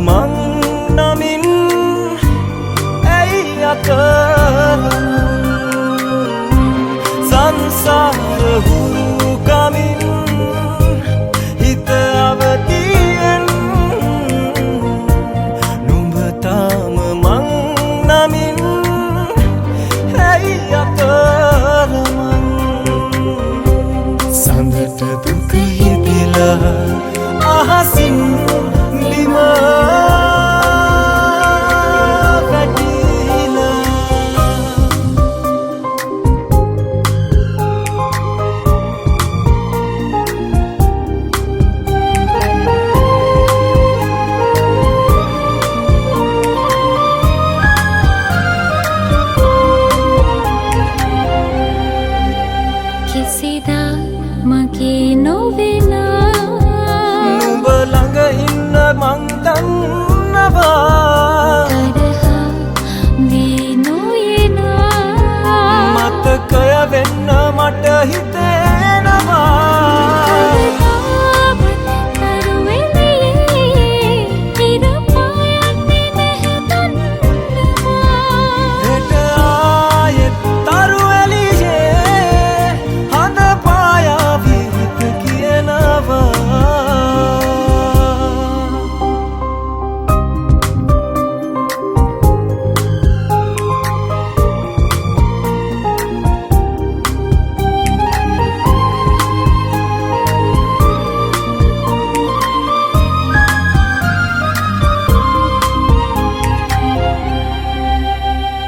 මං නමින් ඇයි අකරන සංසාර හුරු කමින් හිත අවදියෙන් නුඹ තාම මං නමින් ඇයි අකරමන් සඳට දුක හිතිලා අහසින් බිම කිසිදා මගේ නොවෙනා නුඹ ළඟ ඉන්න මං දන්නවා තරහා දී නොයනා මතකය වෙන්න මට හිතෙනවා හෙට ආයෙත් තරු එළියේ හඳ පායාවි හිත කියනවා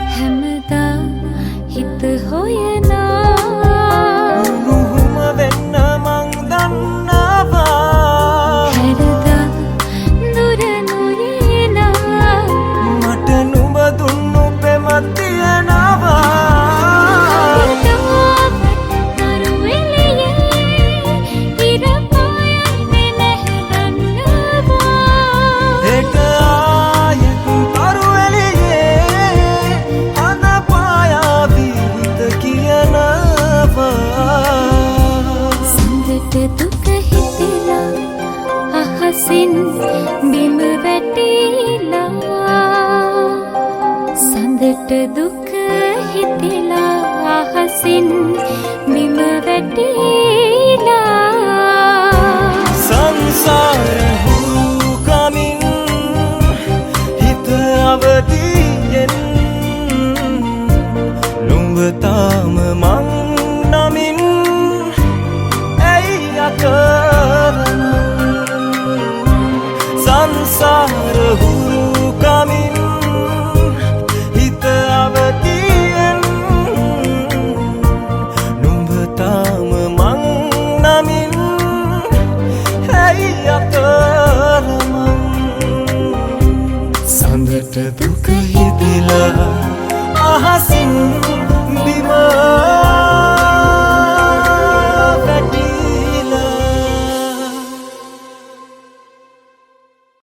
හැමදා හිත හොයනා උණුහුම වෙන්න මං දන්නවා හැරදා දුර නොයනා මට නුඹ දුන්නු පෙම තියනවා හෙට ආයෙත් තරු එළියේ හඳ පායාවි හිත කියනවා සඳට දුක හිතිලා අහසින් බිම වැටිලා සඳට දුක හිතිලා අහසින් බිම වැටිලා සංසාර හුරු කමින් හිත අවදියෙන් නුඹ තාම මං නමින් ඇයි අකරන සංසාර හුරු කමින් හිත අවදියෙන් නුඹ තාම මං නමින් ඇයි අකරමන් සඳට දුක හිතිලා